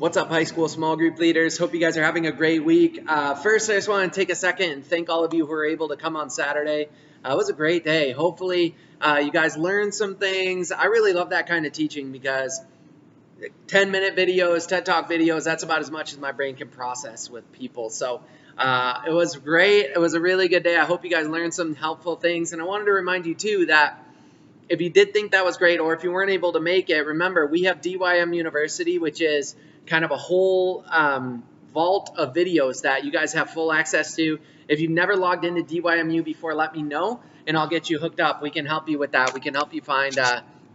What's up, high school small group leaders? Hope you guys are having a great week. First, I just want to take a second and thank all of you who were able to come on Saturday. It was a great day. Hopefully, you guys learned some things. I really love that kind of teaching because 10-minute videos, TED Talk videos, that's about as much as my brain can process with people. So it was great. It was a really good day. I hope you guys learned some helpful things. And I wanted to remind you, too, that if you did think that was great, or if you weren't able to make it, remember, we have DYM University, which is kind of a whole vault of videos that you guys have full access to. If you've never logged into DYMU before, let me know, and I'll get you hooked up. We can help you with that. We can help you find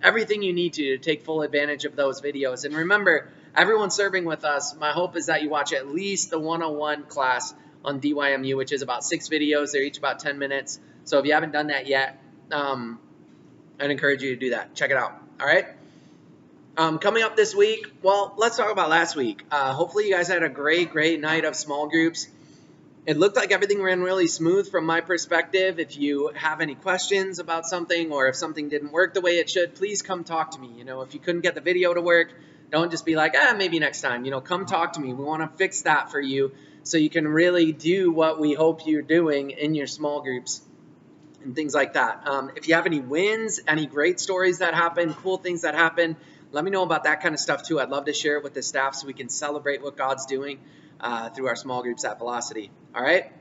everything you need to take full advantage of those videos. And remember, everyone serving with us, my hope is that you watch at least the 101 class on DYMU, which is about 6 videos. They're each about 10 minutes. So if you haven't done that yet, I'd encourage you to do that. Check it out. All right. Coming up this week, well, let's talk about last week. Hopefully you guys had a great night of small groups. It looked like everything ran really smooth from my perspective. If you have any questions about something, or if something didn't work the way it should, please come talk to me. If you couldn't get the video to work, don't just be like, maybe next time. Come talk to me. We want to fix that for you so you can really do what we hope you're doing in your small groups and things like that. If you have any wins, any great stories that happen, cool things that happen, let me know about that kind of stuff too. I'd love to share it with the staff so we can celebrate what God's doing through our small groups at Velocity. All right.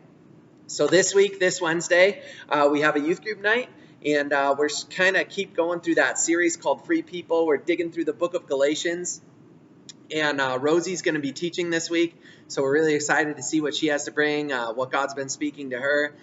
So this week, this Wednesday, we have a youth group night, and we're kind of keep going through that series called Free People. We're digging through the book of Galatians, and Rosie's going to be teaching this week. So we're really excited to see what she has to bring, what God's been speaking to her.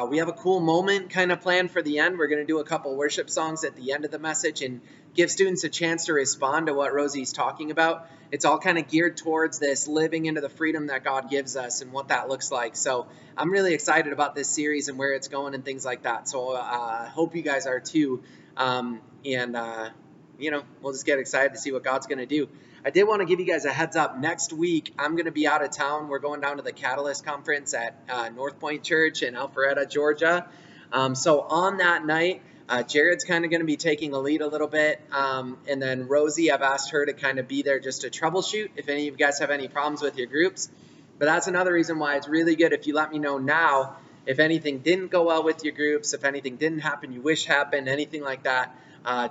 We have a cool moment kind of planned for the end. We're going to do a couple worship songs at the end of the message and give students a chance to respond to what Rosie's talking about. It's all kind of geared towards this living into the freedom that God gives us and what that looks like. So I'm really excited about this series and where it's going and things like that. So I hope you guys are too. We'll just get excited to see what God's going to do. I did want to give you guys a heads up. Next week, I'm going to be out of town. We're going down to the Catalyst Conference at North Point Church in Alpharetta, Georgia. So on that night, Jared's kind of going to be taking the lead a little bit. And then Rosie, I've asked her to kind of be there just to troubleshoot if any of you guys have any problems with your groups. But that's another reason why it's really good if you let me know now if anything didn't go well with your groups, if anything didn't happen you wish happened, anything like that.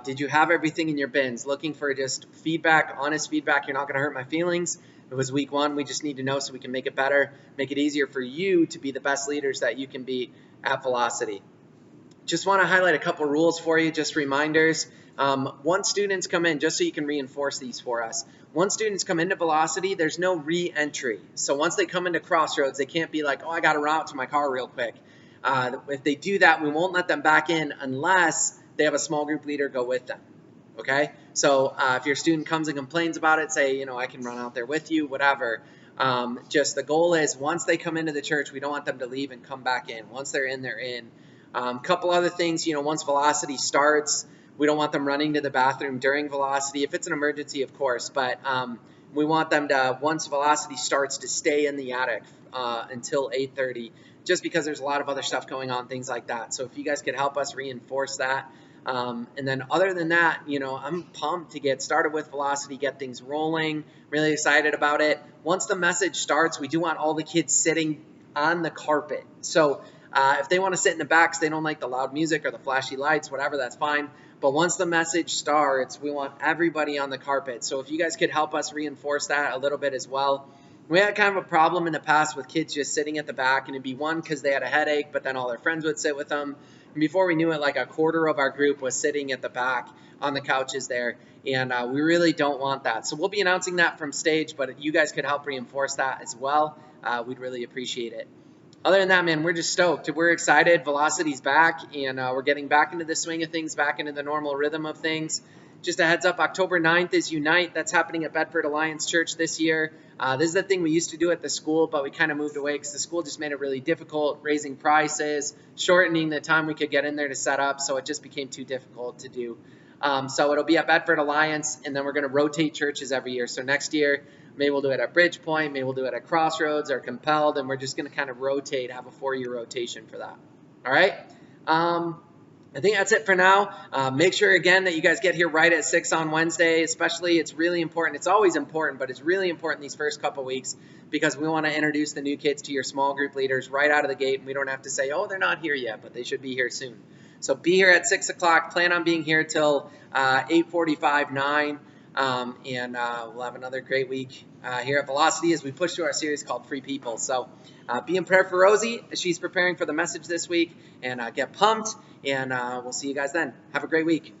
Did you have everything in your bins? Looking for just feedback, honest feedback. You're not going to hurt my feelings. It was week 1. We just need to know so we can make it better, make it easier for you to be the best leaders that you can be at Velocity. Just want to highlight a couple rules for you, just reminders. Once students come in, just so you can reinforce these for us. Once students come into Velocity, there's no re-entry. So once they come into Crossroads, they can't be like, I got to run out to my car real quick. If they do that, we won't let them back in unless they have a small group leader go with them. Okay? So if your student comes and complains about it, say, I can run out there with you, whatever. Just the goal is once they come into the church, we don't want them to leave and come back in. Once they're in, they're in. Couple other things, once Velocity starts, we don't want them running to the bathroom during Velocity. If it's an emergency, of course, but we want them to, once Velocity starts, to stay in the attic until 8:30, just because there's a lot of other stuff going on, things like that. So if you guys could help us reinforce that. And then other than that, I'm pumped to get started with Velocity, get things rolling, really excited about it. Once the message starts, we do want all the kids sitting on the carpet. So if they want to sit in the back because they don't like the loud music or the flashy lights, whatever, that's fine. But once the message starts, we want everybody on the carpet. So if you guys could help us reinforce that a little bit as well. We had kind of a problem in the past with kids just sitting at the back, and it'd be one because they had a headache, but then all their friends would sit with them. And before we knew it, like a quarter of our group was sitting at the back on the couches there, and we really don't want that. So we'll be announcing that from stage, but if you guys could help reinforce that as well, we'd really appreciate it. Other than that, man, we're just stoked. We're excited. Velocity's back, and we're getting back into the swing of things, back into the normal rhythm of things. Just a heads up, October 9th is Unite. That's happening at Bedford Alliance Church this year. This is the thing we used to do at the school, but we kind of moved away because the school just made it really difficult, raising prices, shortening the time we could get in there to set up, so it just became too difficult to do. So it'll be at Bedford Alliance, and then we're going to rotate churches every year. So next year, maybe we'll do it at Bridgepoint, maybe we'll do it at Crossroads or Compelled, and we're just going to kind of rotate, have a 4-year rotation for that. All right? I think that's it for now. Make sure, again, that you guys get here right at 6 on Wednesday. Especially, it's really important. It's always important, but it's really important these first couple weeks because we want to introduce the new kids to your small group leaders right out of the gate. And we don't have to say, oh, they're not here yet, but they should be here soon. So be here at 6 o'clock. Plan on being here till 8:45, 9. And we'll have another great week here at Velocity as we push through our series called Free People. So be in prayer for Rosie as she's preparing for the message this week, and get pumped, and we'll see you guys then. Have a great week.